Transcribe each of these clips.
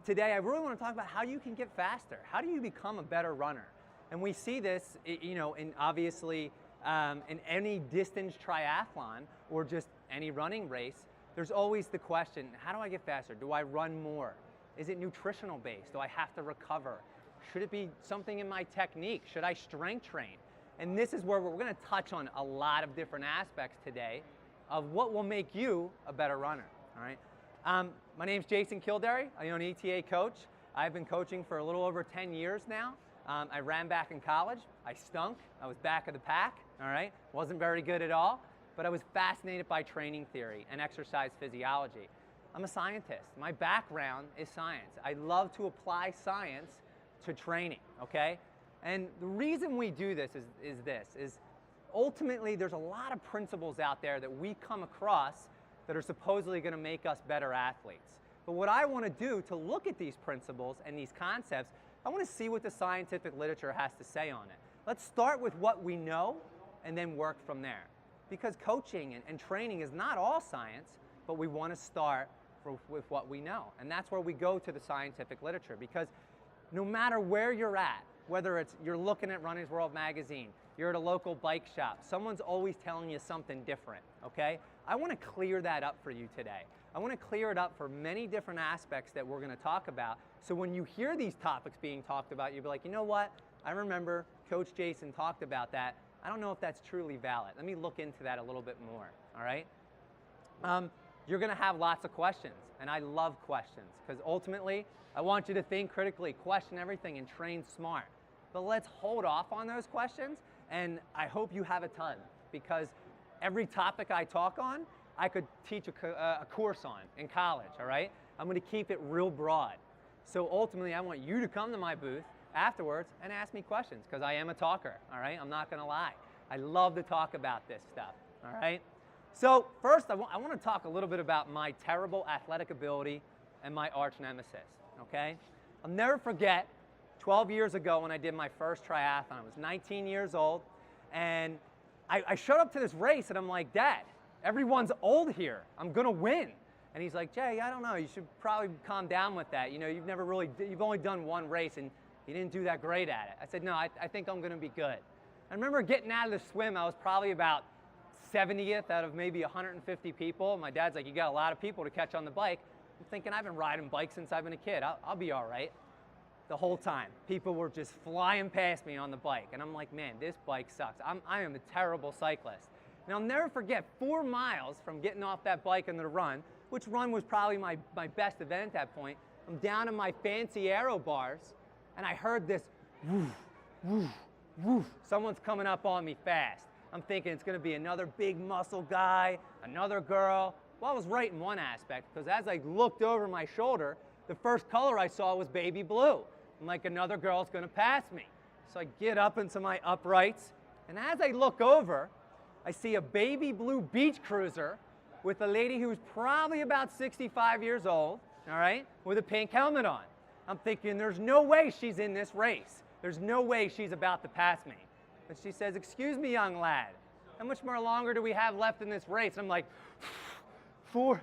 today I really want to talk about how you can get faster. How do you become a better runner? And we see this, in obviously in any distance triathlon or just any running race. There's always the question, how do I get faster? Do I run more? Is it nutritional based? Do I have to recover? Should it be something in my technique? Should I strength train? And this is where we're going to touch on a lot of different aspects today of what will make you a better runner. All right. My name's Jason Kildare. I own ETA Coach. I've been coaching for a little over 10 years now. I ran back in college. I stunk. I was back of the pack. All right. Wasn't very good at all, but I was fascinated by training theory and exercise physiology. I'm a scientist. My background is science. I love to apply science to training, okay? And the reason we do this is ultimately there's a lot of principles out there that we come across that are supposedly going to make us better athletes. But what I want to do to look at these principles and these concepts, I want to see what the scientific literature has to say on it. Let's start with what we know and then work from there. Because coaching and training is not all science, but we want to start with what we know. And that's where we go to the scientific literature, because no matter where you're at, whether it's you're looking at Running World magazine, you're at a local bike shop, someone's always telling you something different, okay? I want to clear that up for you today. I want to clear it up for many different aspects that we're going to talk about. So when you hear these topics being talked about, you'll be like, you know what? I remember Coach Jason talked about that. I don't know if that's truly valid. Let me look into that a little bit more, all right? You're going to have lots of questions, and I love questions because ultimately I want you to think critically, question everything, and train smart. But let's hold off on those questions, and I hope you have a ton, because every topic I talk on, I could teach a course on in college, all right? I'm going to keep it real broad. So ultimately, I want you to come to my booth afterwards and ask me questions, because I am a talker, all right? I'm not going to lie. I love to talk about this stuff, all right? So first, I want to talk a little bit about my terrible athletic ability and my arch nemesis, okay? I'll never forget 12 years ago when I did my first triathlon. I was 19 years old, and I showed up to this race, and I'm like, Dad, everyone's old here. I'm going to win. And he's like, Jay, I don't know. You should probably calm down with that. You know, you've only done one race, and you didn't do that great at it. I said, no, I think I'm going to be good. I remember getting out of the swim. I was probably about 70th out of maybe 150 people. My dad's like, you got a lot of people to catch on the bike. I'm thinking, I've been riding bikes since I've been a kid. I'll be all right. The whole time, people were just flying past me on the bike. And I'm like, man, this bike sucks. I am a terrible cyclist. And I'll never forget 4 miles from getting off that bike into the run, which run was probably my best event at that point. I'm down in my fancy aero bars, and I heard this woof, woof, woof. Someone's coming up on me fast. I'm thinking it's going to be another big muscle guy, another girl. Well, I was right in one aspect, because as I looked over my shoulder, the first color I saw was baby blue. I'm like, another girl's going to pass me. So I get up into my uprights, and as I look over, I see a baby blue beach cruiser with a lady who's probably about 65 years old, all right, with a pink helmet on. I'm thinking, there's no way she's in this race. There's no way she's about to pass me. But she says, excuse me, young lad, how much more longer do we have left in this race? And I'm like, 4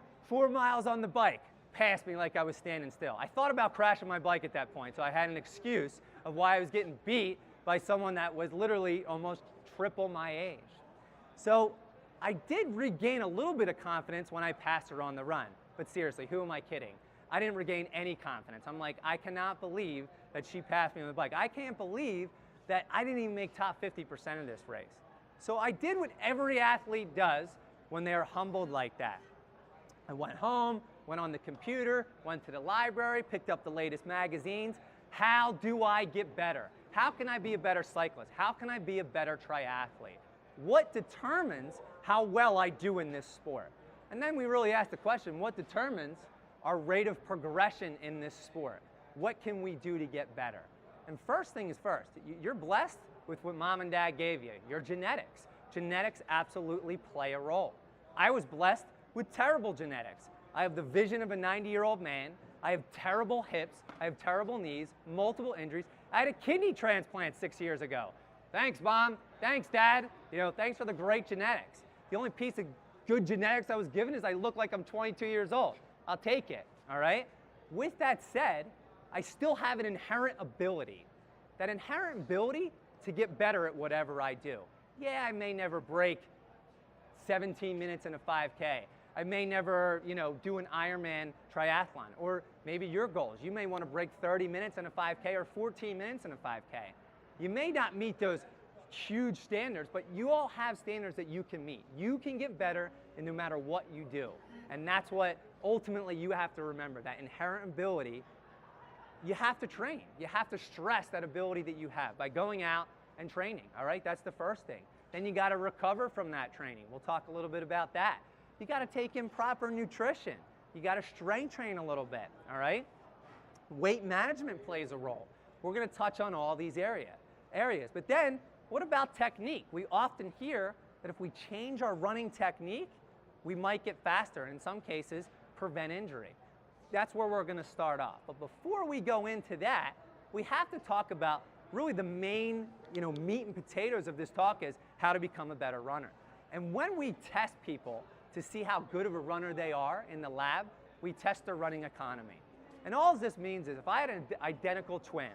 miles on the bike. Passed me like I was standing still. I thought about crashing my bike at that point, so I had an excuse of why I was getting beat by someone that was literally almost triple my age. So I did regain a little bit of confidence when I passed her on the run. But seriously, who am I kidding? I didn't regain any confidence. I'm like, I cannot believe that she passed me on the bike. I can't believe that I didn't even make top 50% of this race. So I did what every athlete does when they're humbled like that. I went home, went on the computer, went to the library, picked up the latest magazines. How do I get better? How can I be a better cyclist? How can I be a better triathlete? What determines how well I do in this sport? And then we really ask the question, what determines our rate of progression in this sport? What can we do to get better? And first thing is first, you're blessed with what mom and dad gave you, your genetics. Genetics absolutely play a role. I was blessed with terrible genetics. I have the vision of a 90-year-old man. I have terrible hips. I have terrible knees, multiple injuries. I had a kidney transplant 6 years ago. Thanks, Mom. Thanks, Dad. You know, thanks for the great genetics. The only piece of good genetics I was given is I look like I'm 22 years old. I'll take it, all right? With that said, I still have an inherent ability. That inherent ability to get better at whatever I do. Yeah, I may never break 17 minutes in a 5K. I may never, do an Ironman triathlon. Or maybe your goals. You may want to break 30 minutes in a 5K or 14 minutes in a 5K. You may not meet those huge standards, but you all have standards that you can meet. You can get better in no matter what you do. And that's what ultimately you have to remember, that inherent ability. You have to train. You have to stress that ability that you have by going out and training, all right? That's the first thing. Then you got to recover from that training. We'll talk a little bit about that. You got to take in proper nutrition. You got to strength train a little bit, all right? Weight management plays a role. We're going to touch on all these areas. But then, what about technique? We often hear that if we change our running technique, we might get faster, and in some cases, prevent injury. That's where we're going to start off. But before we go into that, we have to talk about really the main, meat and potatoes of this talk is how to become a better runner. And when we test people to see how good of a runner they are in the lab, we test their running economy. And all this means is if I had an identical twin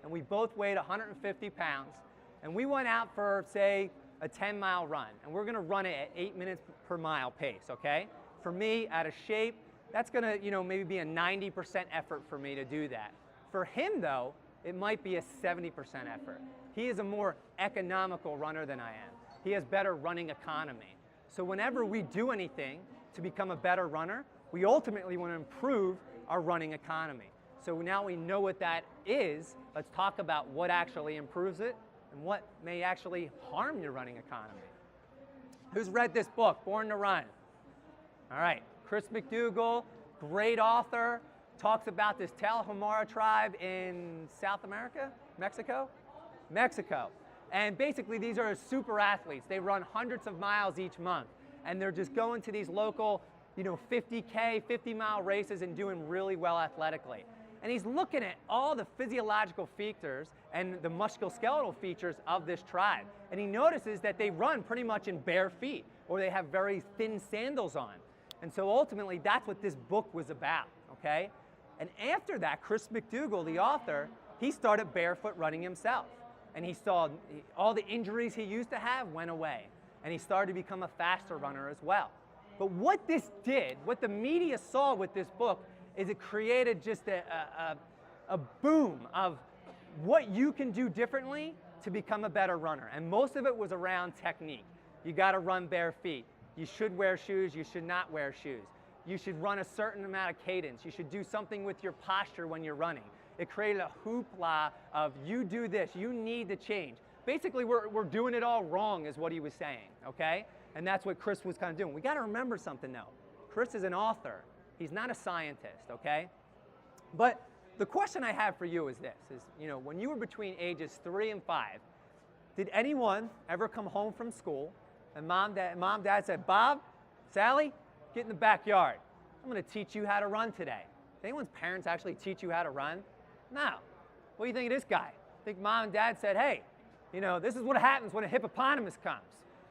and we both weighed 150 pounds and we went out for, say, a 10-mile run, and we're going to run it at 8 minutes per mile pace, okay? For me, out of shape, that's going to, maybe be a 90% effort for me to do that. For him, though, it might be a 70% effort. He is a more economical runner than I am. He has better running economy. So whenever we do anything to become a better runner, we ultimately want to improve our running economy. So now we know what that is. Let's talk about what actually improves it and what may actually harm your running economy. Who's read this book, Born to Run? All right, Chris McDougall, great author, talks about this Tarahumara tribe in South America, Mexico? Mexico. And basically these are super athletes. They run hundreds of miles each month. And they're just going to these local, 50K, 50-mile races and doing really well athletically. And he's looking at all the physiological features and the musculoskeletal features of this tribe. And he notices that they run pretty much in bare feet, or they have very thin sandals on. And so ultimately, that's what this book was about, okay? And after that, Chris McDougall, the author, he started barefoot running himself. And he saw all the injuries he used to have went away. And he started to become a faster runner as well. But what this did, what the media saw with this book, is it created just a boom of what you can do differently to become a better runner. And most of it was around technique. You got to run bare feet. You should wear shoes. You should not wear shoes. You should run a certain amount of cadence. You should do something with your posture when you're running. It created a hoopla of you do this. You need to change. Basically, we're doing it all wrong is what he was saying, okay? And that's what Chris was kind of doing. We got to remember something, though. Chris is an author. He's not a scientist, okay? But the question I have for you is this, when you were between ages 3 and 5, did anyone ever come home from school and mom, dad said, Bob, Sally, get in the backyard. I'm going to teach you how to run today. Did anyone's parents actually teach you how to run? No. What do you think of this guy? I think mom and dad said, hey, this is what happens when a hippopotamus comes.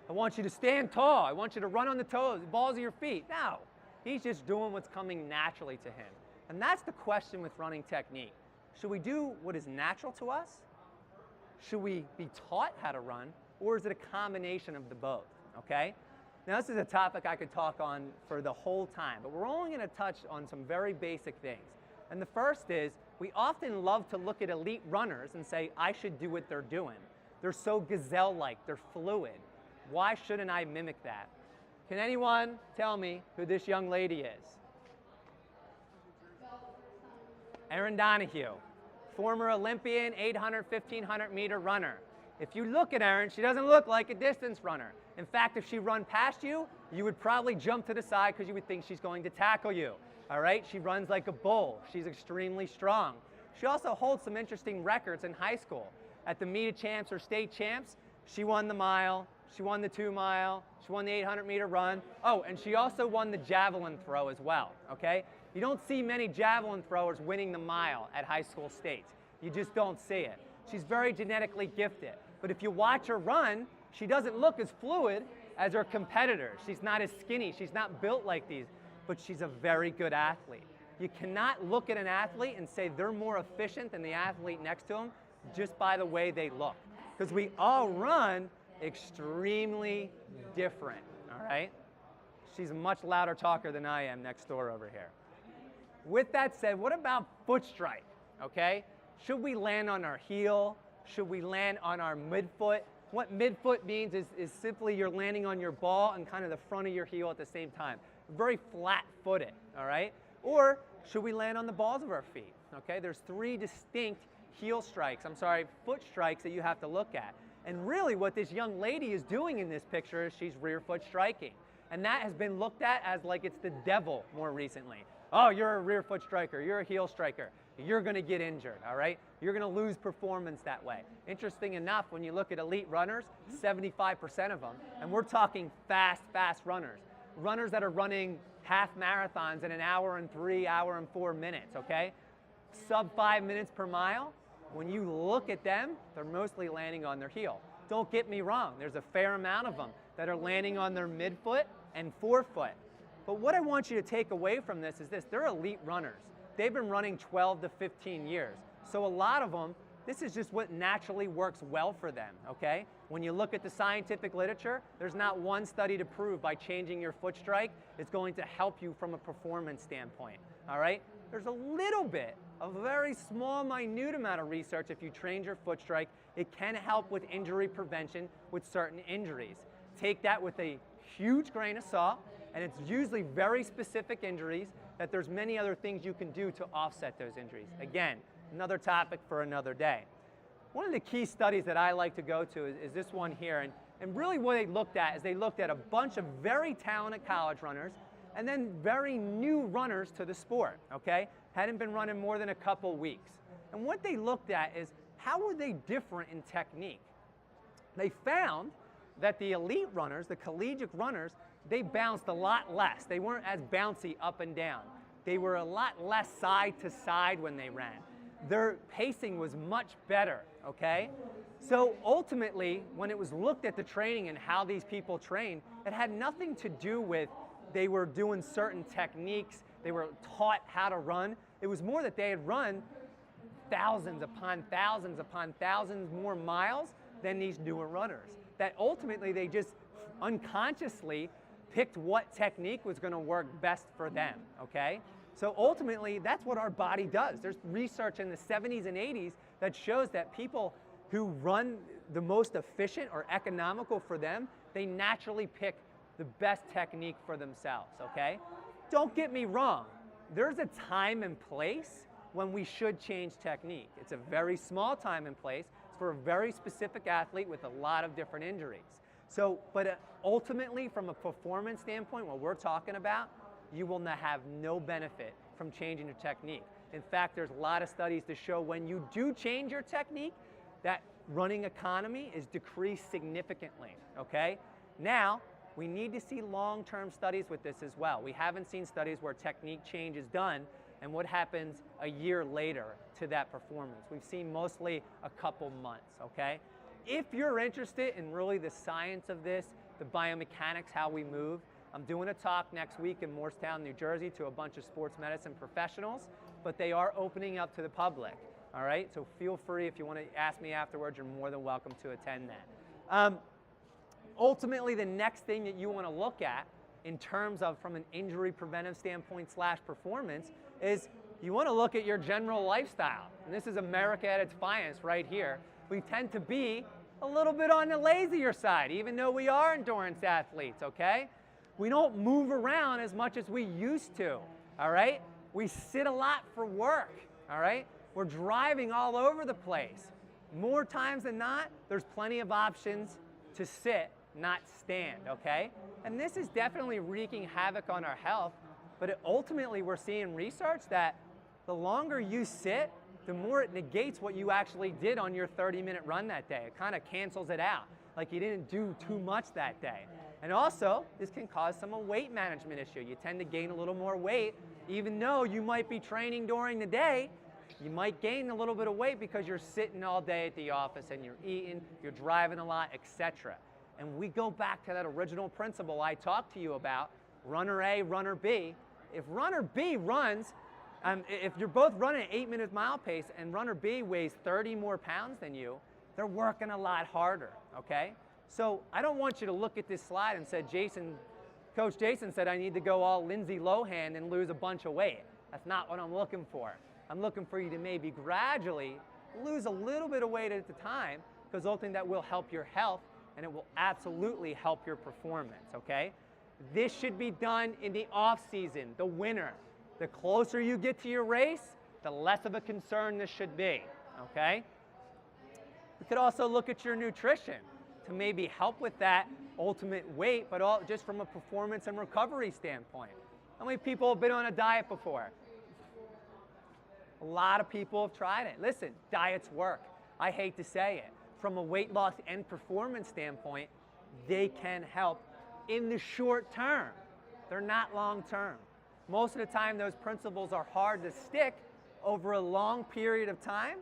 I want you to stand tall. I want you to run on the toes, the balls of your feet. No. He's just doing what's coming naturally to him. And that's the question with running technique. Should we do what is natural to us? Should we be taught how to run? Or is it a combination of the both, okay? Now this is a topic I could talk on for the whole time, but we're only going to touch on some very basic things. And the first is, we often love to look at elite runners and say, I should do what they're doing. They're so gazelle-like, they're fluid. Why shouldn't I mimic that? Can anyone tell me who this young lady is? Erin Donahue, former Olympian 800, 1500 meter runner. If you look at Erin, she doesn't look like a distance runner. In fact, if she run past you, you would probably jump to the side because you would think she's going to tackle you. All right, she runs like a bull. She's extremely strong. She also holds some interesting records in high school. At the META champs or state champs, she won the mile, she won the 2 mile, she won the 800 meter run. Oh, and she also won the javelin throw as well, okay? You don't see many javelin throwers winning the mile at high school states. You just don't see it. She's very genetically gifted. But if you watch her run, she doesn't look as fluid as her competitors. She's not as skinny. She's not built like these, but she's a very good athlete. You cannot look at an athlete and say they're more efficient than the athlete next to them just by the way they look. Because we all run extremely different, all right? She's a much louder talker than I am next door over here. With that said, what about foot strike, okay? Should we land on our heel? Should we land on our midfoot? What midfoot means is simply you're landing on your ball and kind of the front of your heel at the same time. Very flat-footed, all right? Or should we land on the balls of our feet, okay? There's three distinct foot strikes that you have to look at. And really what this young lady is doing in this picture is she's rear foot striking. And that has been looked at as like it's the devil more recently. Oh, you're a rear foot striker, you're a heel striker, you're gonna get injured, all right? You're gonna lose performance that way. Interesting enough, when you look at elite runners, 75% of them, and we're talking fast runners. Runners that are running half marathons in an hour and 3, hour and 4 minutes, okay? Sub 5 minutes per mile, when you look at them, they're mostly landing on their heel. Don't get me wrong, there's a fair amount of them that are landing on their midfoot and forefoot. But what I want you to take away from this is this: they're elite runners. They've been running 12 to 15 years. So a lot of them, this is just what naturally works well for them, okay? When you look at the scientific literature, there's not one study to prove by changing your foot strike it's going to help you from a performance standpoint, all right? There's a little bit, a very small, minute amount of research. If you train your foot strike, it can help with injury prevention with certain injuries. Take that with a huge grain of salt, and it's usually very specific injuries that there's many other things you can do to offset those injuries. Again, another topic for another day. One of the key studies that I like to go to is this one here, and really what they looked at is they looked at a bunch of very talented college runners and then very new runners to the sport, okay? Hadn't been running more than a couple weeks. And what they looked at is how were they different in technique? They found that the elite runners, the collegiate runners, they bounced a lot less. They weren't as bouncy up and down. They were a lot less side to side when they ran. Their pacing was much better, okay? So ultimately, when it was looked at the training and how these people trained, it had nothing to do with they were doing certain techniques, they were taught how to run. It was more that they had run thousands upon thousands more miles than these newer runners. That ultimately they just unconsciously picked what technique was going to work best for them, okay? So ultimately, that's what our body does. There's research in the 70s and 80s that shows that people who run the most efficient or economical for them, they naturally pick the best technique for themselves, okay? Don't get me wrong. There's a time and place when we should change technique. It's a very small time and place. It's for a very specific athlete with a lot of different injuries. So, but ultimately, from a performance standpoint, what we're talking about, you will have no benefit from changing your technique. In fact, there's a lot of studies to show when you do change your technique, that running economy is decreased significantly, okay? Now, we need to see long-term studies with this as well. We haven't seen studies where technique change is done and what happens a year later to that performance. We've seen mostly a couple months, okay? If you're interested in really the science of this, the biomechanics, how we move, I'm doing a talk next week in Morristown, New Jersey to a bunch of sports medicine professionals, but they are opening up to the public, all right? So feel free, if you want to ask me afterwards, you're more than welcome to attend that. Ultimately, the next thing that you want to look at in terms of from an injury preventive standpoint / performance is you want to look at your general lifestyle. And this is America at its finest right here. We tend to be a little bit on the lazier side, even though we are endurance athletes, okay? We don't move around as much as we used to, all right? We sit a lot for work, all right? We're driving all over the place. More times than not, there's plenty of options to sit, not stand, okay? And this is definitely wreaking havoc on our health, but ultimately we're seeing research that the longer you sit, the more it negates what you actually did on your 30-minute run that day. It kind of cancels it out, like you didn't do too much that day. And also, this can cause some weight management issue. You tend to gain a little more weight, even though you might be training during the day, you might gain a little bit of weight because you're sitting all day at the office and you're eating, you're driving a lot, etc. And we go back to that original principle I talked to you about, runner A, runner B. If runner B runs If you're both running an 8-minute mile pace and runner B weighs 30 more pounds than you, they're working a lot harder, okay? So I don't want you to look at this slide and say, Coach Jason said I need to go all Lindsay Lohan and lose a bunch of weight. That's not what I'm looking for. I'm looking for you to maybe gradually lose a little bit of weight at a time, because ultimately that will help your health and it will absolutely help your performance, okay? This should be done in the off season, the winter. The closer you get to your race, the less of a concern this should be, okay? You could also look at your nutrition to maybe help with that ultimate weight, but just from a performance and recovery standpoint. How many people have been on a diet before? A lot of people have tried it. Listen, diets work. I hate to say it. From a weight loss and performance standpoint, they can help in the short term. They're not long term. Most of the time, those principles are hard to stick over a long period of time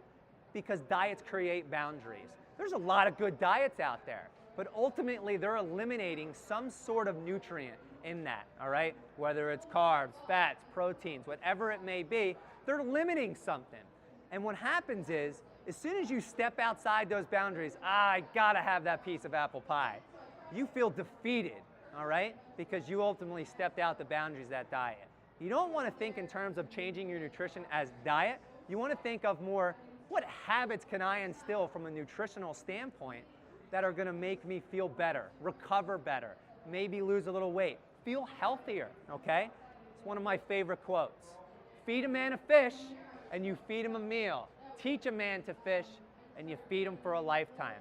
because diets create boundaries. There's a lot of good diets out there, but ultimately they're eliminating some sort of nutrient in that, all right? Whether it's carbs, fats, proteins, whatever it may be, they're limiting something. And what happens is, as soon as you step outside those boundaries, I gotta have that piece of apple pie, you feel defeated, all right? Because you ultimately stepped out the boundaries of that diet. You don't want to think in terms of changing your nutrition as diet. You want to think of more, what habits can I instill from a nutritional standpoint that are going to make me feel better, recover better, maybe lose a little weight, feel healthier, okay? It's one of my favorite quotes. Feed a man a fish and you feed him a meal. Teach a man to fish and you feed him for a lifetime.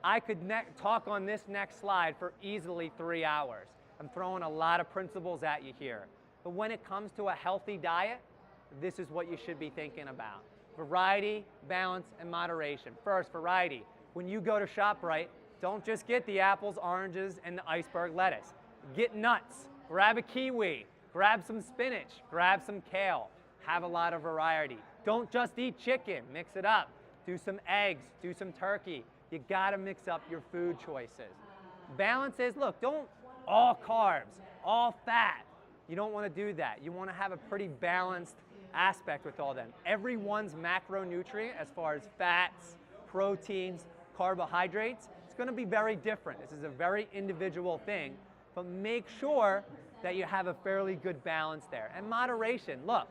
I could talk on this next slide for easily 3 hours. I'm throwing a lot of principles at you here. But when it comes to a healthy diet, this is what you should be thinking about. Variety, balance, and moderation. First, variety. When you go to ShopRite, don't just get the apples, oranges, and the iceberg lettuce. Get nuts. Grab a kiwi. Grab some spinach. Grab some kale. Have a lot of variety. Don't just eat chicken. Mix it up. Do some eggs. Do some turkey. You gotta mix up your food choices. Balance is, look, don't all carbs, all fat. You don't want to do that. You want to have a pretty balanced aspect with all them. Everyone's macronutrient, as far as fats, proteins, carbohydrates, it's going to be very different. This is a very individual thing, but make sure that you have a fairly good balance there. And moderation. Look,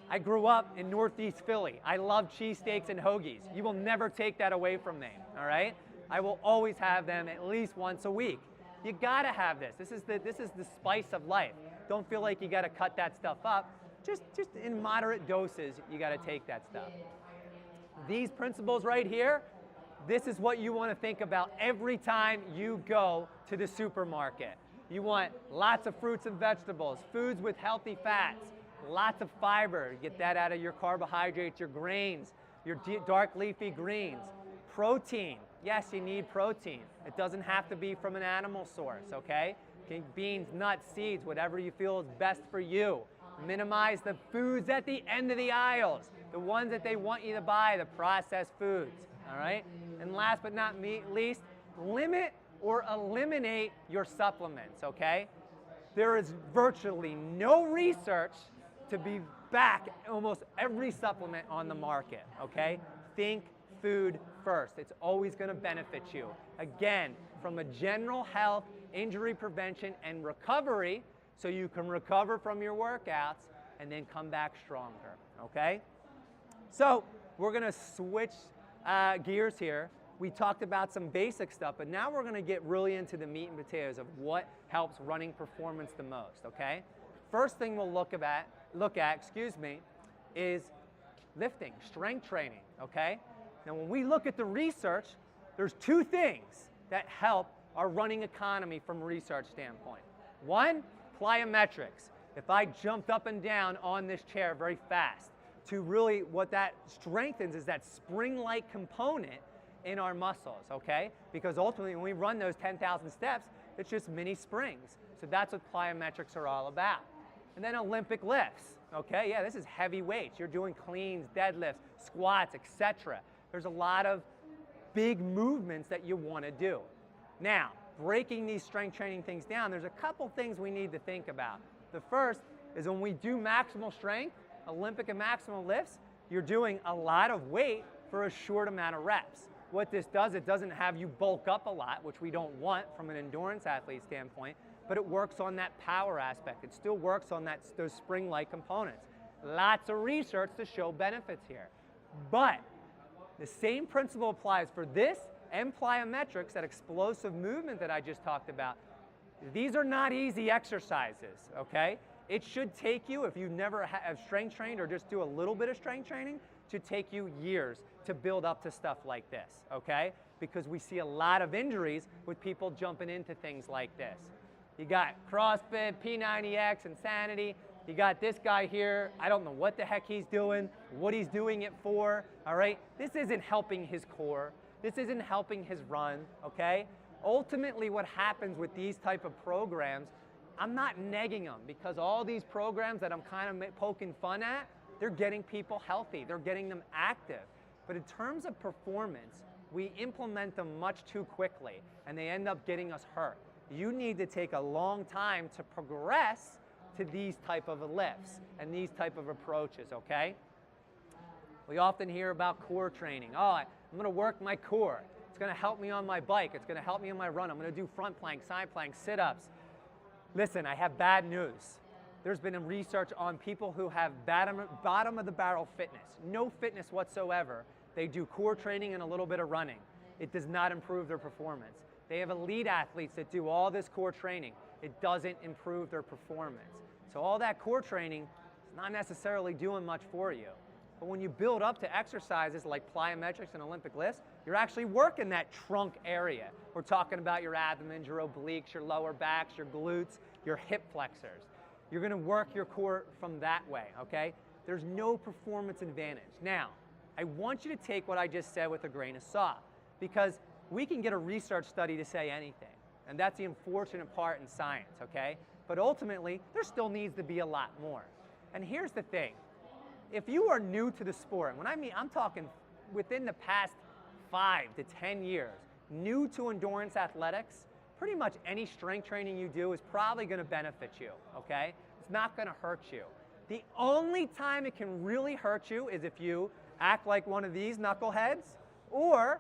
I grew up in Northeast Philly. I love cheesesteaks and hoagies. You will never take that away from me, all right? I will always have them at least once a week. You gotta have this. This is the spice of life. Don't feel like you gotta cut that stuff up. Just in moderate doses, you gotta take that stuff. These principles right here, this is what you wanna think about every time you go to the supermarket. You want lots of fruits and vegetables, foods with healthy fats, lots of fiber. Get that out of your carbohydrates, your grains, your dark leafy greens. Protein. Yes, you need protein. It doesn't have to be from an animal source, okay? Beans, nuts, seeds, whatever you feel is best for you. Minimize the foods at the end of the aisles, the ones that they want you to buy, the processed foods, all right? And last but not least, limit or eliminate your supplements, okay? There is virtually no research to be back almost every supplement on the market, okay? Think food first. It's always going to benefit you. Again, from a general health, injury prevention, and recovery, so you can recover from your workouts and then come back stronger, okay? So we're going to switch gears here. We talked about some basic stuff, but now we're going to get really into the meat and potatoes of what helps running performance the most, okay? First thing we'll look at, is lifting, strength training, okay? Now when we look at the research, there's two things that help our running economy from a research standpoint. One, plyometrics. If I jumped up and down on this chair very fast, to really what that strengthens is that spring-like component in our muscles, okay? Because ultimately when we run those 10,000 steps, it's just mini springs. So that's what plyometrics are all about. And then Olympic lifts, okay? Yeah, this is heavy weights. You're doing cleans, deadlifts, squats, etc. There's a lot of big movements that you want to do. Now, breaking these strength training things down, there's a couple things we need to think about. The first is when we do maximal strength, Olympic and maximum lifts, you're doing a lot of weight for a short amount of reps. What this does, it doesn't have you bulk up a lot, which we don't want from an endurance athlete standpoint, but it works on that power aspect. It still works on those spring-like components. Lots of research to show benefits here. But the same principle applies for this and plyometrics, that explosive movement that I just talked about. These are not easy exercises, okay? It should take you, if you never have strength trained or just do a little bit of strength training, to take you years to build up to stuff like this, okay? Because we see a lot of injuries with people jumping into things like this. You got CrossFit, P90X, Insanity. You got this guy here. I don't know what the heck he's doing, what he's doing it for, all right? This isn't helping his core. This isn't helping his run, okay? Ultimately, what happens with these type of programs, I'm not negging them, because all these programs that I'm kind of poking fun at, they're getting people healthy. They're getting them active. But in terms of performance, we implement them much too quickly, and they end up getting us hurt. You need to take a long time to progress to these type of lifts and these type of approaches, okay? We often hear about core training. Oh, I'm gonna work my core. It's gonna help me on my bike. It's gonna help me on my run. I'm gonna do front plank, side plank, sit-ups. Listen, I have bad news. There's been research on people who have bottom of the barrel fitness, no fitness whatsoever. They do core training and a little bit of running. It does not improve their performance. They have elite athletes that do all this core training. It doesn't improve their performance. So all that core training is not necessarily doing much for you. But when you build up to exercises like plyometrics and Olympic lifts, you're actually working that trunk area. We're talking about your abdomen, your obliques, your lower backs, your glutes, your hip flexors. You're gonna work your core from that way, okay? There's no performance advantage. Now, I want you to take what I just said with a grain of salt, because we can get a research study to say anything, and that's the unfortunate part in science, okay? But ultimately, there still needs to be a lot more. And here's the thing. If you are new to the sport, when I mean, I'm talking within the past 5 to 10 years, new to endurance athletics, pretty much any strength training you do is probably gonna benefit you, okay? It's not gonna hurt you. The only time it can really hurt you is if you act like one of these knuckleheads, or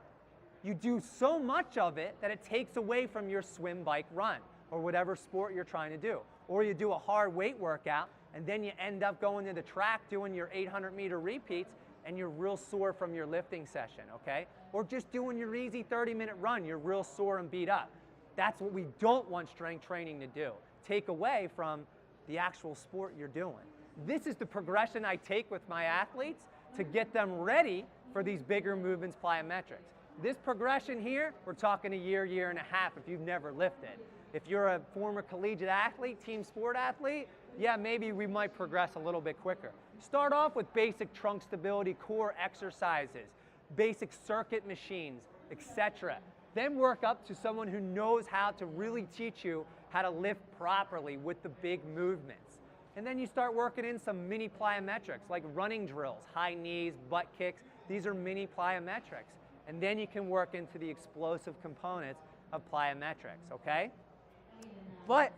you do so much of it that it takes away from your swim, bike, run, or whatever sport you're trying to do. Or you do a hard weight workout, and then you end up going to the track doing your 800-meter repeats, and you're real sore from your lifting session, okay? Or just doing your easy 30-minute run, you're real sore and beat up. That's what we don't want strength training to do. Take away from the actual sport you're doing. This is the progression I take with my athletes to get them ready for these bigger movements, plyometrics. This progression here, we're talking a year, year and a half if you've never lifted. If you're a former collegiate athlete, team sport athlete, yeah, maybe we might progress a little bit quicker. Start off with basic trunk stability, core exercises, basic circuit machines, etc. Then work up to someone who knows how to really teach you how to lift properly with the big movements. And then you start working in some mini plyometrics like running drills, high knees, butt kicks. These are mini plyometrics. And then you can work into the explosive components of plyometrics, okay? But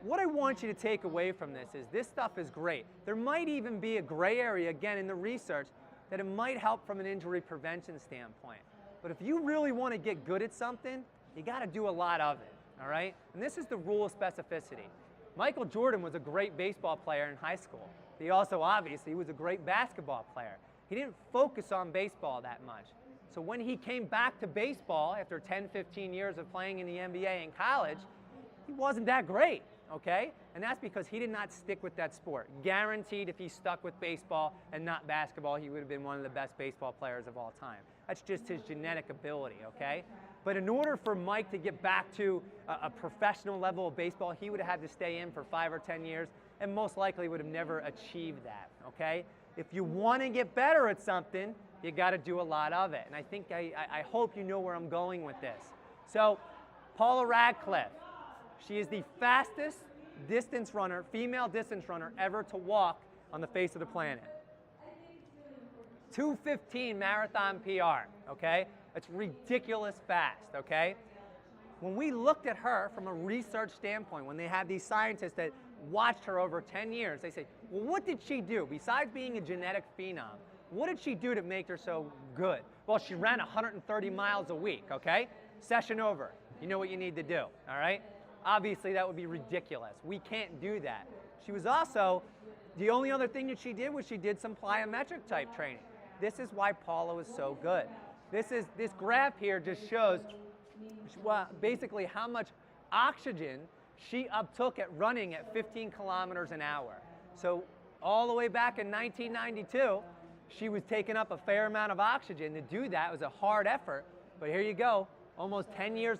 what I want you to take away from this stuff is great. There might even be a gray area, again, in the research that it might help from an injury prevention standpoint. But if you really want to get good at something, you got to do a lot of it, all right? And this is the rule of specificity. Michael Jordan was a great baseball player in high school. He also, obviously, was a great basketball player. He didn't focus on baseball that much. So when he came back to baseball after 10, 15 years of playing in the NBA and college, he wasn't that great, okay? And that's because he did not stick with that sport. Guaranteed if he stuck with baseball and not basketball, he would have been one of the best baseball players of all time. That's just his genetic ability, okay? But in order for Mike to get back to a professional level of baseball, he would have had to stay in for 5 or 10 years and most likely would have never achieved that, okay? If you want to get better at something, you got to do a lot of it. And I think, I hope you know where I'm going with this. So, Paula Radcliffe, she is the fastest distance runner, female distance runner ever to walk on the face of the planet. 2:15 marathon PR, okay? It's ridiculous fast, okay? When we looked at her from a research standpoint, when they had these scientists that watched her over 10 years, they say, Well, what did she do? Besides being a genetic phenom, what did she do to make her so good? Well, she ran 130 miles a week, okay? Session over. You know what you need to do, all right? Obviously, that would be ridiculous. We can't do that. She was also, the only other thing that she did was she did some plyometric type training. This is why Paula was so good. This graph here just shows basically how much oxygen she uptook at running at 15 kilometers an hour. So all the way back in 1992, she was taking up a fair amount of oxygen. To do that was a hard effort, but here you go. Almost 10 years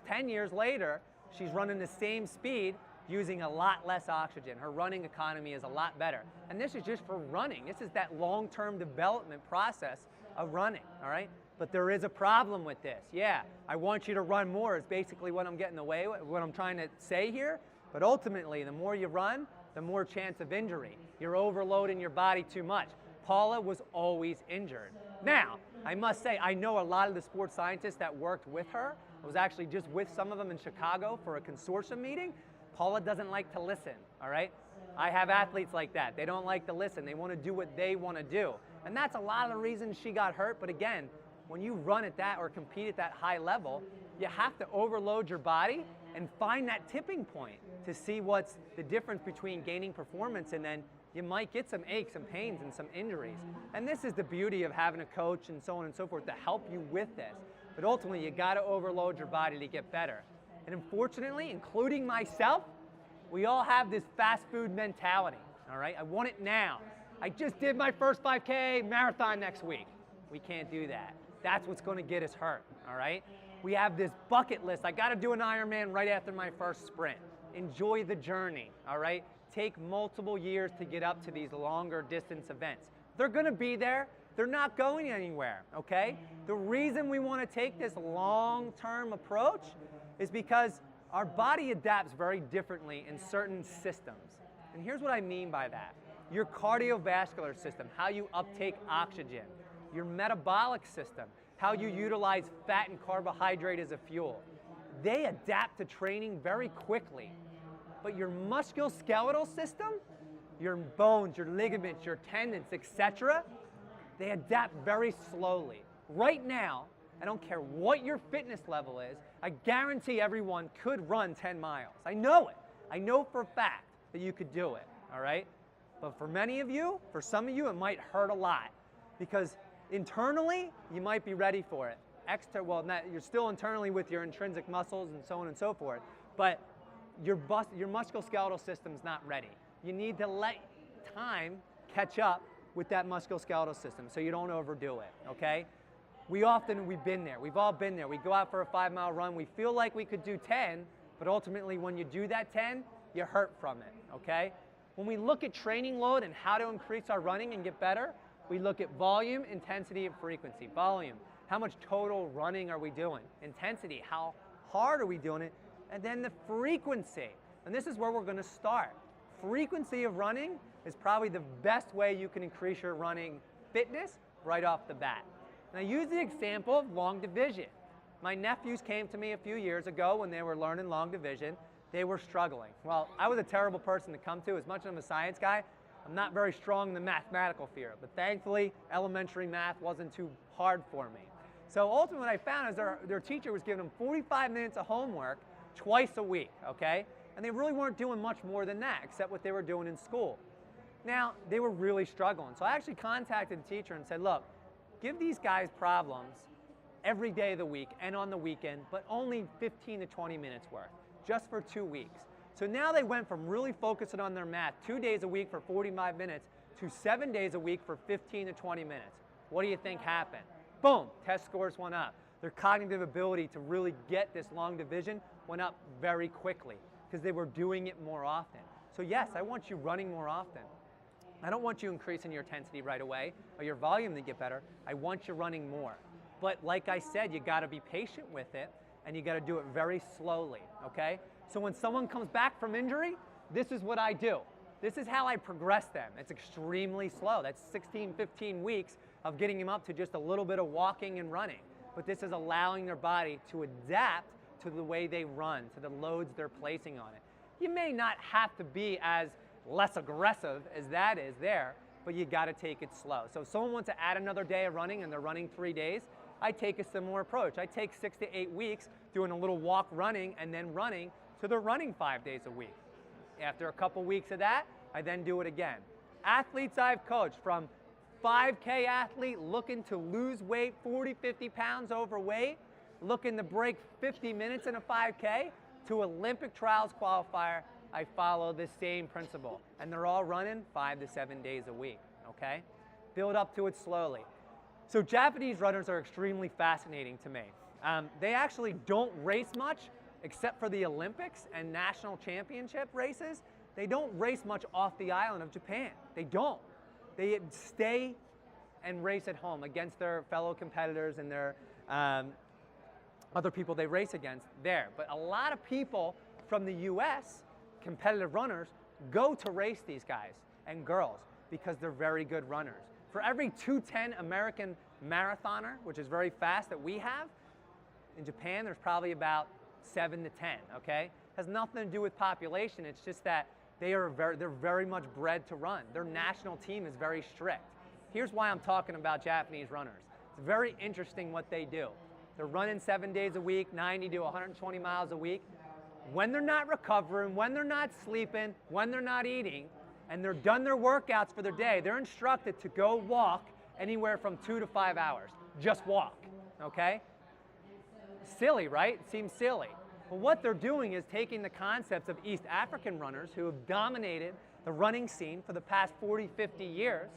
later, she's running the same speed using a lot less oxygen. Her running economy is a lot better. And this is just for running. This is that long-term development process of running, all right? But there is a problem with this. Yeah, I want you to run more is basically what I'm getting away with, what I'm trying to say here. But ultimately, the more you run, the more chance of injury. You're overloading your body too much. Paula was always injured. Now, I must say, I know a lot of the sports scientists that worked with her. I was actually just with some of them in Chicago for a consortium meeting. Paula doesn't like to listen, all right? I have athletes like that. They don't like to listen. They want to do what they want to do. And that's a lot of the reasons she got hurt. But again, when you run at that or compete at that high level, you have to overload your body and find that tipping point to see what's the difference between gaining performance and then you might get some aches and pains and some injuries. And this is the beauty of having a coach and so on and so forth to help you with this. But ultimately, you got to overload your body to get better. And unfortunately, including myself, we all have this fast food mentality, all right? I want it now. I just did my first 5K marathon next week. We can't do that. That's what's going to get us hurt, all right? We have this bucket list. I got to do an Ironman right after my first sprint. Enjoy the journey, all right? Take multiple years to get up to these longer distance events. They're going to be there. They're not going anywhere, okay? The reason we want to take this long-term approach is because our body adapts very differently in certain systems. And here's what I mean by that. Your cardiovascular system, how you uptake oxygen. Your metabolic system, how you utilize fat and carbohydrate as a fuel. They adapt to training very quickly. But your musculoskeletal system, your bones, your ligaments, your tendons, etc., they adapt very slowly. Right now, I don't care what your fitness level is, I guarantee everyone could run 10 miles. I know it. I know for a fact that you could do it, all right? But for many of you, for some of you, it might hurt a lot because internally, you might be ready for it. You're still internally with your intrinsic muscles and so on and so forth, but your musculoskeletal system's not ready. You need to let time catch up with that musculoskeletal system so you don't overdo it, okay? We've been there. We've all been there. We go out for a 5-mile run. We feel like we could do 10, but ultimately when you do that 10, you hurt from it, okay? When we look at training load and how to increase our running and get better, we look at volume, intensity, and frequency. Volume, how much total running are we doing? Intensity, how hard are we doing it? And then the frequency. And this is where we're going to start. Frequency of running is probably the best way you can increase your running fitness right off the bat. And I use the example of long division. My nephews came to me a few years ago when they were learning long division. They were struggling. Well, I was a terrible person to come to. As much as I'm a science guy, I'm not very strong in the mathematical field. But thankfully, elementary math wasn't too hard for me. So ultimately what I found is their teacher was giving them 45 minutes of homework twice a week, okay? And they really weren't doing much more than that, except what they were doing in school. Now, they were really struggling. So I actually contacted the teacher and said, look, give these guys problems every day of the week and on the weekend, but only 15 to 20 minutes worth, just for 2 weeks. So now they went from really focusing on their math 2 days a week for 45 minutes to 7 days a week for 15 to 20 minutes. What do you think happened? Boom, test scores went up. Their cognitive ability to really get this long division went up very quickly because they were doing it more often. So yes, I want you running more often. I don't want you increasing your intensity right away or your volume to get better. I want you running more. But like I said, you got to be patient with it and you got to do it very slowly, okay? So when someone comes back from injury, this is what I do. This is how I progress them. It's extremely slow. That's 16, 15 weeks of getting them up to just a little bit of walking and running. But this is allowing their body to adapt to the way they run, to the loads they're placing on it. You may not have to be as less aggressive as that is there, but you got to take it slow. So if someone wants to add another day of running and they're running 3 days, I take a similar approach. I take 6 to 8 weeks doing a little walk running and then running to they're running 5 days a week. After a couple weeks of that, I then do it again. Athletes I've coached, from 5K athlete looking to lose weight, 40, 50 pounds overweight, looking to break 50 minutes in a 5K, to Olympic trials qualifier, I follow the same principle. And they're all running 5 to 7 days a week, okay? Build up to it slowly. So Japanese runners are extremely fascinating to me. They actually don't race much, except for the Olympics and national championship races. They don't race much off the island of Japan. They don't. They stay and race at home against their fellow competitors and their other people they race against there. But a lot of people from the US, competitive runners, go to race these guys and girls because they're very good runners. For every 2:10 American marathoner, which is very fast, that we have, in Japan there's probably about 7 to 10, okay? Has nothing to do with population, it's just that they're very much bred to run. Their national team is very strict. Here's why I'm talking about Japanese runners. It's very interesting what they do. They're running 7 days a week, 90 to 120 miles a week. When they're not recovering, when they're not sleeping, when they're not eating, and they're done their workouts for their day, they're instructed to go walk anywhere from 2 to 5 hours. Just walk, okay? Silly, right? It seems silly. But what they're doing is taking the concepts of East African runners who have dominated the running scene for the past 40, 50 years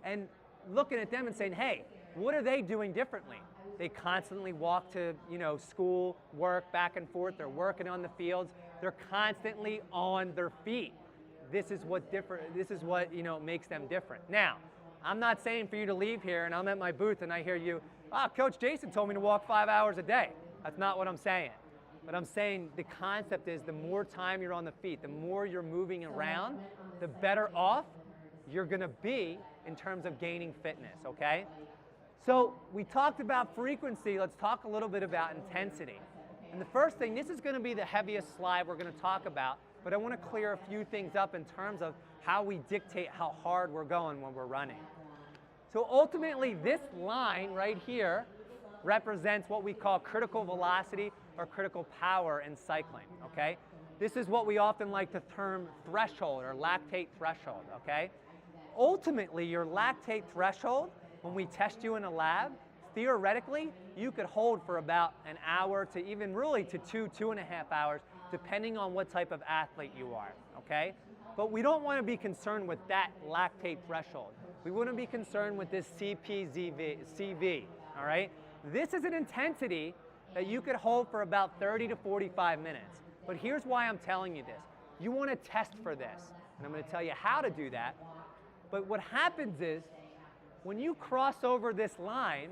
and looking at them and saying, hey, what are they doing differently? They constantly walk to, school, work, back and forth. They're working on the fields. They're constantly on their feet. This is what makes them different. Now, I'm not saying for you to leave here and I'm at my booth and I hear you, Coach Jason told me to walk 5 hours a day. That's not what I'm saying. But I'm saying the concept is the more time you're on the feet, the more you're moving around, the better off you're gonna be in terms of gaining fitness, okay? So we talked about frequency, let's talk a little bit about intensity. And the first thing, this is gonna be the heaviest slide we're gonna talk about, but I wanna clear a few things up in terms of how we dictate how hard we're going when we're running. So ultimately, this line right here represents what we call critical velocity or critical power in cycling, okay? This is what we often like to term threshold or lactate threshold, okay? Ultimately, your lactate threshold, when we test you in a lab, theoretically, you could hold for about an hour to even really to 2.5 hours, depending on what type of athlete you are, okay? But we don't want to be concerned with that lactate threshold. We want to be concerned with this CV, all right? This is an intensity that you could hold for about 30 to 45 minutes. But here's why I'm telling you this. You want to test for this, and I'm going to tell you how to do that. But what happens is, when you cross over this line,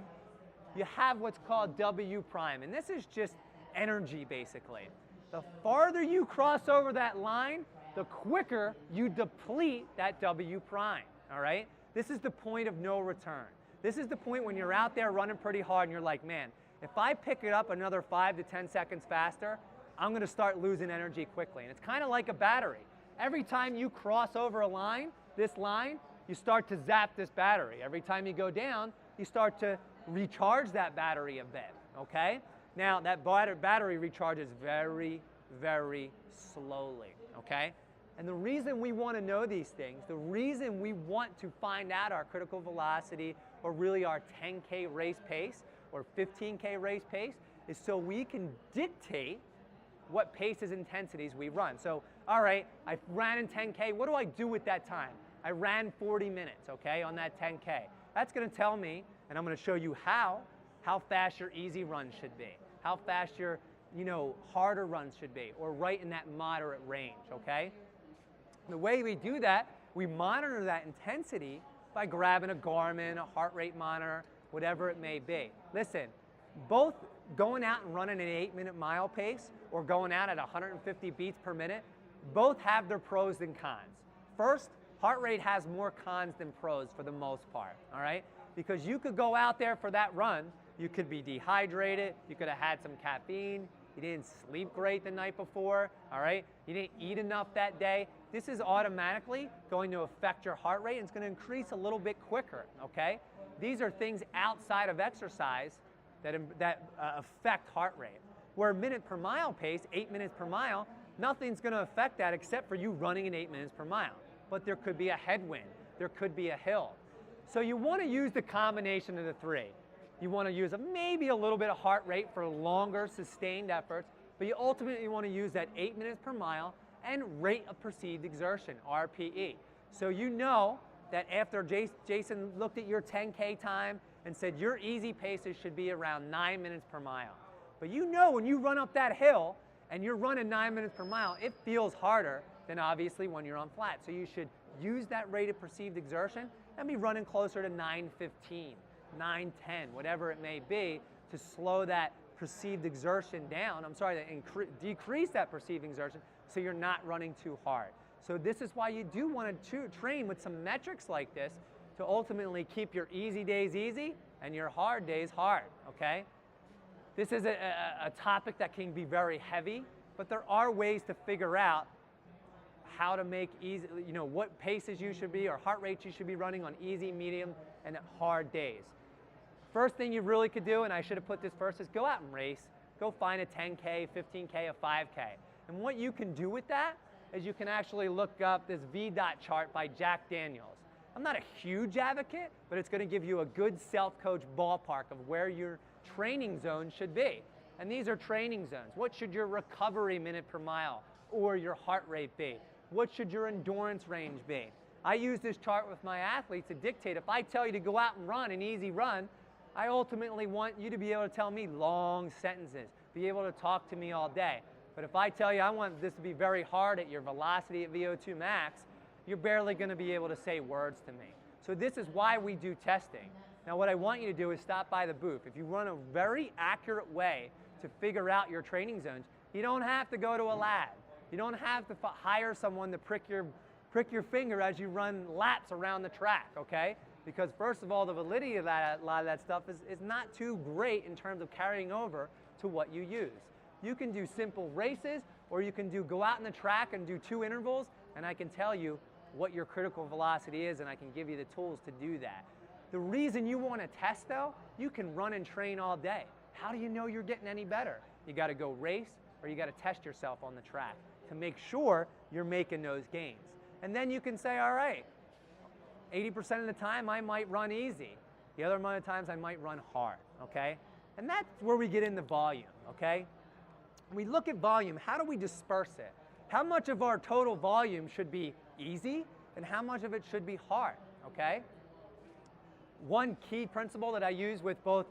you have what's called W prime, and this is just energy, basically. The farther you cross over that line, the quicker you deplete that W prime, all right? This is the point of no return. This is the point when you're out there running pretty hard and you're like, man, if I pick it up another 5 to 10 seconds faster, I'm gonna start losing energy quickly. And it's kind of like a battery. Every time you cross over a line, this line, you start to zap this battery. Every time you go down, you start to recharge that battery a bit, okay? Now, that battery recharges very, very slowly, okay? And the reason we want to know these things, the reason we want to find out our critical velocity or really our 10K race pace or 15K race pace is so we can dictate what paces, intensities we run. So, all right, I ran in 10K, what do I do with that time? I ran 40 minutes, okay, on that 10K. That's gonna tell me, and I'm gonna show you how fast your easy run should be, how fast your, harder runs should be, or right in that moderate range, okay? The way we do that, we monitor that intensity by grabbing a Garmin, a heart rate monitor, whatever it may be. Listen, both going out and running an 8-minute mile pace or going out at 150 beats per minute, both have their pros and cons. First, heart rate has more cons than pros for the most part, all right? Because you could go out there for that run, you could be dehydrated, you could have had some caffeine, you didn't sleep great the night before, all right? You didn't eat enough that day. This is automatically going to affect your heart rate, and it's going to increase a little bit quicker, okay? These are things outside of exercise that affect heart rate. Where minute per mile pace, 8 minutes per mile, nothing's going to affect that except for you running in 8 minutes per mile. But there could be a headwind. There could be a hill. So you want to use the combination of the three. You want to use maybe a little bit of heart rate for longer sustained efforts, but you ultimately want to use that 8 minutes per mile and rate of perceived exertion, RPE. So you know that after Jason looked at your 10K time and said your easy paces should be around 9 minutes per mile. But you know when you run up that hill and you're running 9 minutes per mile, it feels harder than obviously when you're on flat. So you should use that rate of perceived exertion and be running closer to 9:15, 9:10, whatever it may be, to slow that perceived exertion down. I'm sorry, to decrease that perceived exertion so you're not running too hard. So this is why you do want to train with some metrics like this to ultimately keep your easy days easy and your hard days hard, okay? This is a topic that can be very heavy, but there are ways to figure out how to make easy, you know, what paces you should be or heart rates you should be running on easy, medium, and hard days. First thing you really could do, and I should have put this first, is go out and race. Go find a 10K, 15K, a 5K. And what you can do with that is you can actually look up this VDOT chart by Jack Daniels. I'm not a huge advocate, but it's going to give you a good self-coach ballpark of where your training zone should be. And these are training zones. What should your recovery minute per mile or your heart rate be? What should your endurance range be? I use this chart with my athletes to dictate. If I tell you to go out and run an easy run, I ultimately want you to be able to tell me long sentences, be able to talk to me all day. But if I tell you I want this to be very hard at your velocity at VO2 max, you're barely going to be able to say words to me. So this is why we do testing. Now what I want you to do is stop by the booth. If you run a very accurate way to figure out your training zones, you don't have to go to a lab. You don't have to hire someone to prick your finger as you run laps around the track, okay? Because first of all, the validity of that, a lot of that stuff is not too great in terms of carrying over to what you use. You can do simple races, or you can go out in the track and do 2 intervals, and I can tell you what your critical velocity is, and I can give you the tools to do that. The reason you want to test though, you can run and train all day. How do you know you're getting any better? You got to go race, or you got to test yourself on the track to make sure you're making those gains. And then you can say, all right, 80% of the time I might run easy. The other amount of times I might run hard, okay? And that's where we get into volume, okay? When we look at volume, how do we disperse it? How much of our total volume should be easy and how much of it should be hard, okay? One key principle that I use with both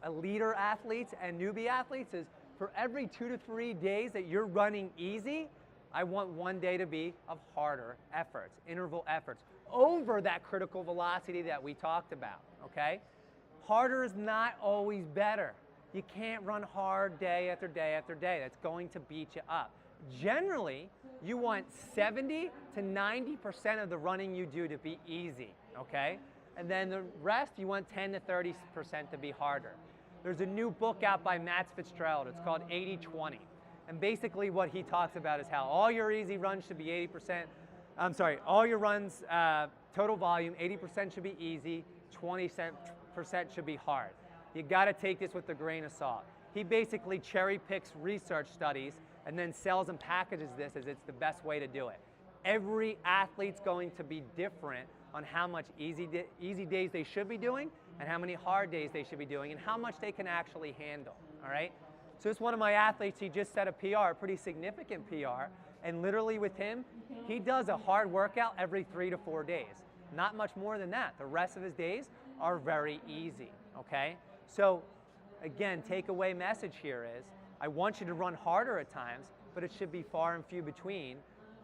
leader athletes and newbie athletes is for every 2 to 3 days that you're running easy, I want 1 day to be of harder efforts, interval efforts, over that critical velocity that we talked about, okay? Harder is not always better. You can't run hard day after day after day. That's going to beat you up. Generally, you want 70 to 90% of the running you do to be easy, okay? And then the rest, you want 10 to 30% to be harder. There's a new book out by Matt Fitzgerald. It's called 80-20. And basically what he talks about is how all your easy runs should be all your runs, total volume, 80% should be easy, 20% should be hard. You gotta take this with a grain of salt. He basically cherry picks research studies and then sells and packages this as it's the best way to do it. Every athlete's going to be different on how much easy days they should be doing and how many hard days they should be doing and how much they can actually handle, all right? So it's one of my athletes, he just set a PR, a pretty significant PR, and literally with him, he does a hard workout every 3 to 4 days. Not much more than that. The rest of his days are very easy, okay? So again, takeaway message here is, I want you to run harder at times, but it should be far and few between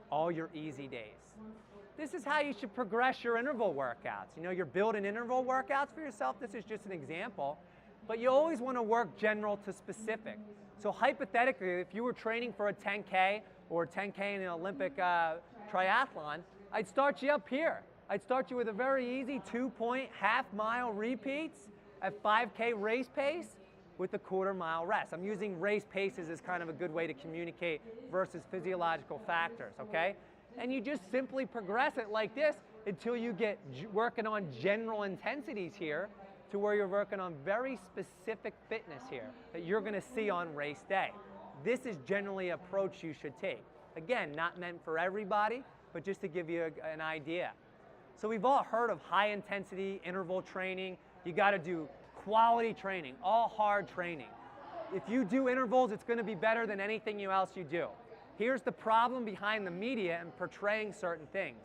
all your easy days. This is how you should progress your interval workouts. You know, you're building interval workouts for yourself. This is just an example, but you always want to work general to specific. So hypothetically, if you were training for a 10K or 10K in an Olympic triathlon, I'd start you up here. I'd start you with a very easy 2-point half-mile repeats at 5K race pace, with the quarter-mile rest. I'm using race paces as kind of a good way to communicate versus physiological factors, okay? And you just simply progress it like this until you get working on general intensities here to where you're working on very specific fitness here that you're gonna see on race day. This is generally an approach you should take. Again, not meant for everybody, but just to give you an idea. So we've all heard of high intensity interval training. You gotta do quality training, all hard training. If you do intervals, it's gonna be better than anything else you do. Here's the problem behind the media and portraying certain things.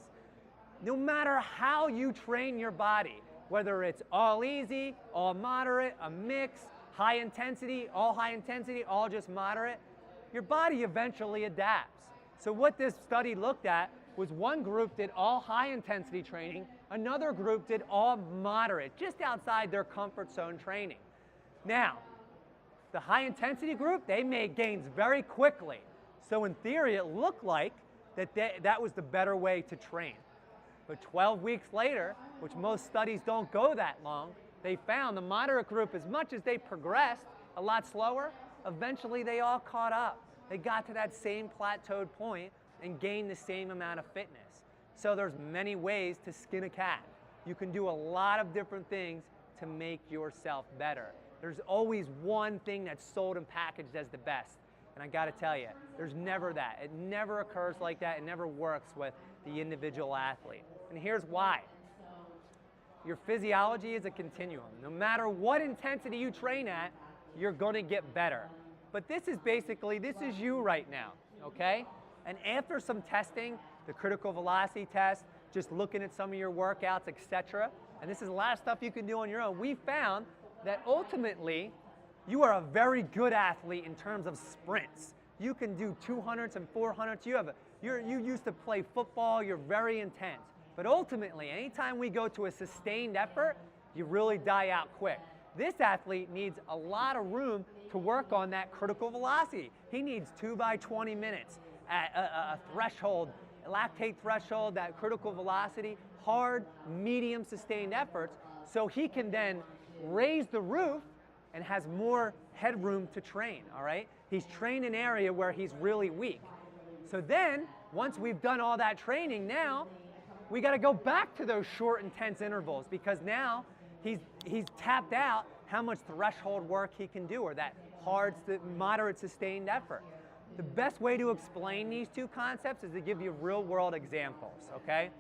No matter how you train your body, whether it's all easy, all moderate, a mix, high intensity, all just moderate, your body eventually adapts. So what this study looked at was one group did all high intensity training, another group did all moderate, just outside their comfort zone training. Now, the high intensity group, they made gains very quickly. So in theory, it looked like that was the better way to train. But 12 weeks later, which most studies don't go that long, they found the moderate group, as much as they progressed a lot slower, eventually they all caught up. They got to that same plateaued point and gained the same amount of fitness. So there's many ways to skin a cat. You can do a lot of different things to make yourself better. There's always one thing that's sold and packaged as the best. And I gotta tell you, there's never that. It never occurs like that. It never works with the individual athlete. And here's why. Your physiology is a continuum. No matter what intensity you train at, you're gonna get better. But this is you right now, okay? And after some testing, the critical velocity test, just looking at some of your workouts, etc., and this is a lot of stuff you can do on your own, we found that ultimately, you are a very good athlete in terms of sprints. You can do 200s and 400s. You used to play football, you're very intense. But ultimately, anytime we go to a sustained effort, you really die out quick. This athlete needs a lot of room to work on that critical velocity. He needs 2 by 20 minutes at a threshold, a lactate threshold, that critical velocity, hard, medium sustained efforts, so he can then raise the roof and has more headroom to train, all right? He's trained an area where he's really weak. So then, once we've done all that training, now we gotta go back to those short, intense intervals, because now he's tapped out how much threshold work he can do, or that hard, moderate, sustained effort. The best way to explain these two concepts is to give you real-world examples, okay?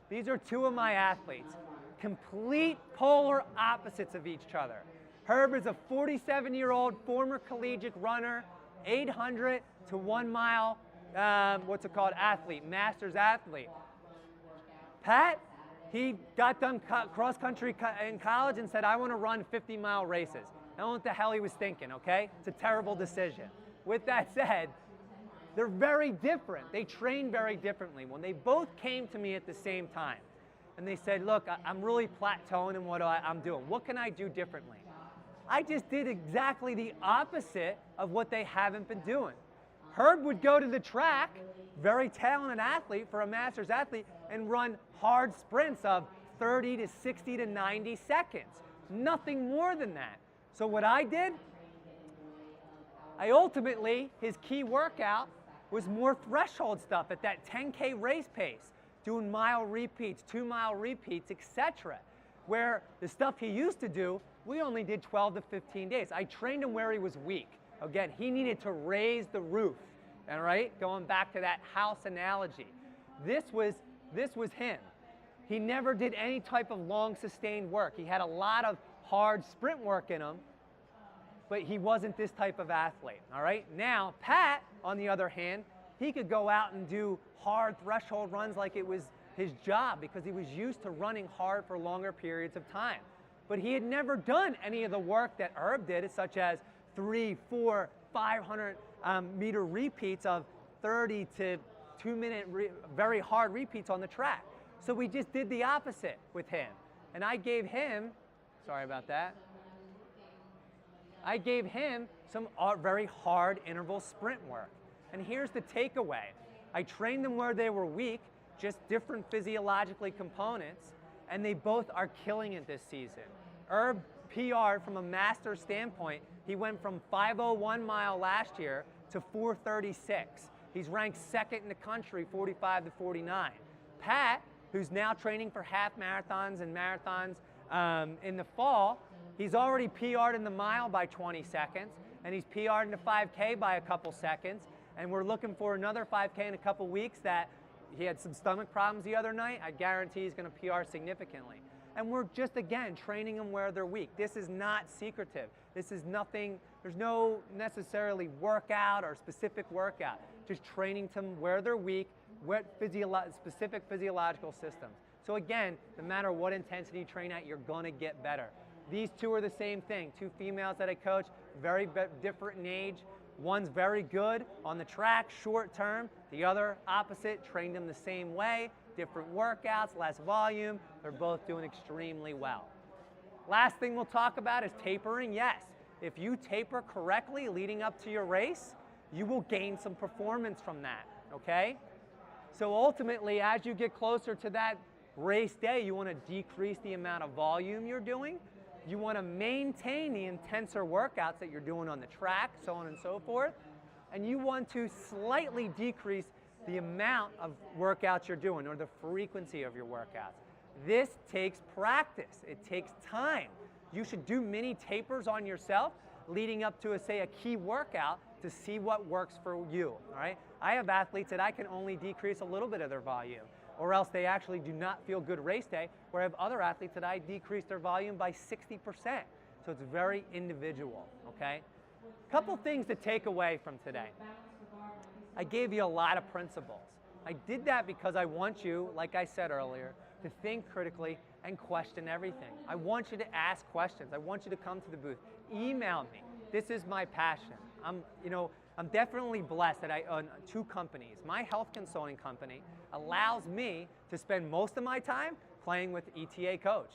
These are two of my athletes, complete polar opposites of each other. Herb is a 47-year-old former collegiate runner, 800 to 1 mile, athlete, master's athlete. Pat, he got done cross country in college and said, I want to run 50-mile races. I don't know what the hell he was thinking, okay? It's a terrible decision. With that said, they're very different. They train very differently. When they both came to me at the same time, and they said, look, I'm really plateauing in what I'm doing. What can I do differently? I just did exactly the opposite of what they haven't been doing. Herb would go to the track, very talented athlete for a master's athlete, and run hard sprints of 30 to 60 to 90 seconds. Nothing more than that. So what I did, his key workout was more threshold stuff at that 10K race pace, doing mile repeats, 2-mile repeats, etc. Where the stuff he used to do, we only did 12 to 15 days. I trained him where he was weak. Again, he needed to raise the roof, all right? Going back to that house analogy. This was him. He never did any type of long sustained work. He had a lot of hard sprint work in him, but he wasn't this type of athlete, all right? Now, Pat, on the other hand, he could go out and do hard threshold runs like it was his job, because he was used to running hard for longer periods of time. But he had never done any of the work that Herb did, such as 3, 4, 500 meter repeats of 30 to 2-minute very hard repeats on the track. So we just did the opposite with him. And I gave him, sorry about that, I gave him some very hard interval sprint work. And here's the takeaway. I trained them where they were weak, just different physiologically components, and they both are killing it this season. Herb PR'd from a master standpoint. He went from 5:01 mile last year to 4:36. He's ranked second in the country, 45 to 49. Pat, who's now training for half marathons and marathons in the fall, he's already PR'd in the mile by 20 seconds, and he's PR'd in the 5K by a couple seconds, and we're looking for another 5K in a couple weeks. That he had some stomach problems the other night. I guarantee he's going to PR significantly. And we're just, again, training them where they're weak. This is not secretive. This is nothing, there's no necessarily workout or specific workout. Just training them where they're weak, what specific physiological systems. So again, no matter what intensity you train at, you're gonna get better. These two are the same thing. Two females that I coach, very different in age. One's very good on the track, short term. The other, opposite, trained them the same way, different workouts, less volume. They're both doing extremely well. Last thing we'll talk about is tapering. Yes, if you taper correctly leading up to your race, you will gain some performance from that, okay? So ultimately, as you get closer to that race day, you want to decrease the amount of volume you're doing. You want to maintain the intenser workouts that you're doing on the track, so on and so forth. And you want to slightly decrease the amount of workouts you're doing or the frequency of your workouts. This takes practice. It takes time. You should do mini tapers on yourself leading up to, say, a key workout to see what works for you, all right? I have athletes that I can only decrease a little bit of their volume, or else they actually do not feel good race day, where I have other athletes that I decrease their volume by 60%. So it's very individual, okay? Couple things to take away from today. I gave you a lot of principles. I did that because I want you, like I said earlier, to think critically and question everything. I want you to ask questions. I want you to come to the booth. Email me. This is my passion. I'm definitely blessed that I own two companies. My health consulting company allows me to spend most of my time playing with ETA coach,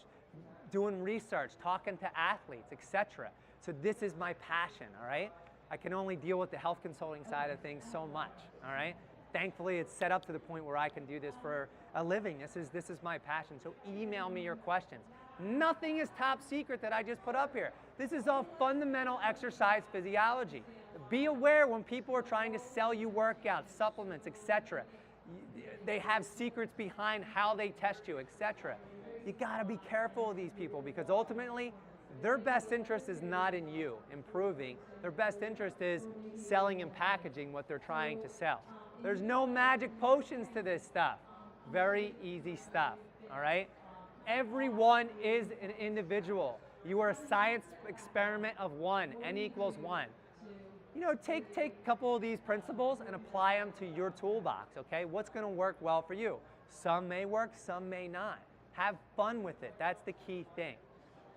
doing research, talking to athletes, etc. So this is my passion, all right? I can only deal with the health consulting side of things so much, all right? Thankfully, it's set up to the point where I can do this for a living. This is my passion, so email me your questions. Nothing is top secret that I just put up here. This is all fundamental exercise physiology. Be aware when people are trying to sell you workouts, supplements, etc. They have secrets behind how they test you, etc. You gotta be careful of these people because ultimately, their best interest is not in you improving. Their best interest is selling and packaging what they're trying to sell. There's no magic potions to this stuff. Very easy stuff, all right? Everyone is an individual. You are a science experiment of one, n equals 1. You know, take a couple of these principles and apply them to your toolbox, okay? What's gonna work well for you? Some may work, some may not. Have fun with it, that's the key thing.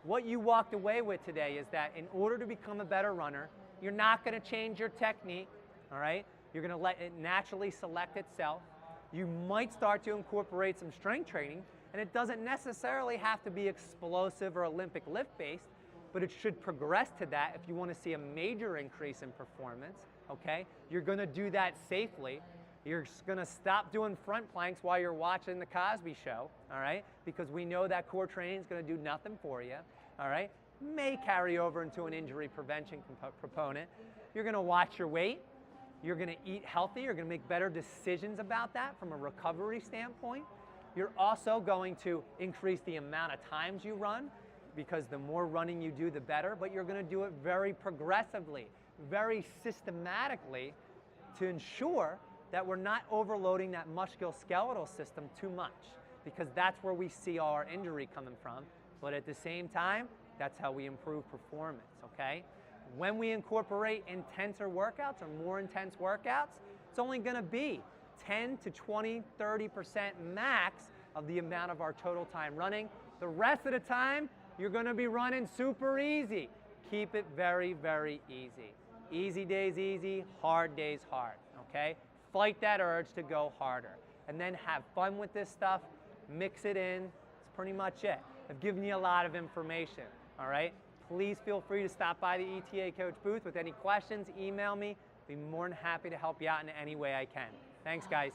What you walked away with today is that in order to become a better runner, you're not gonna change your technique, all right? You're gonna let it naturally select itself. You might start to incorporate some strength training, and it doesn't necessarily have to be explosive or Olympic lift-based, but it should progress to that if you want to see a major increase in performance, okay? You're gonna do that safely. You're gonna stop doing front planks while you're watching the Cosby Show, all right? Because we know that core training is gonna do nothing for you, all right? May carry over into an injury prevention component. You're gonna watch your weight. You're gonna eat healthy. You're gonna make better decisions about that from a recovery standpoint. You're also going to increase the amount of times you run because the more running you do, the better, but you're gonna do it very progressively, very systematically to ensure that we're not overloading that musculoskeletal system too much because that's where we see all our injury coming from. But at the same time, that's how we improve performance, okay? When we incorporate intenser workouts or more intense workouts, it's only gonna be 10 to 20, 30% max of the amount of our total time running. The rest of the time, you're gonna be running super easy. Keep it very, very easy. Easy days easy, hard days hard, okay? Fight that urge to go harder. And then have fun with this stuff, mix it in, that's pretty much it. I've given you a lot of information, all right? Please feel free to stop by the ETA Coach booth with any questions, email me. I'd be more than happy to help you out in any way I can. Thanks, guys.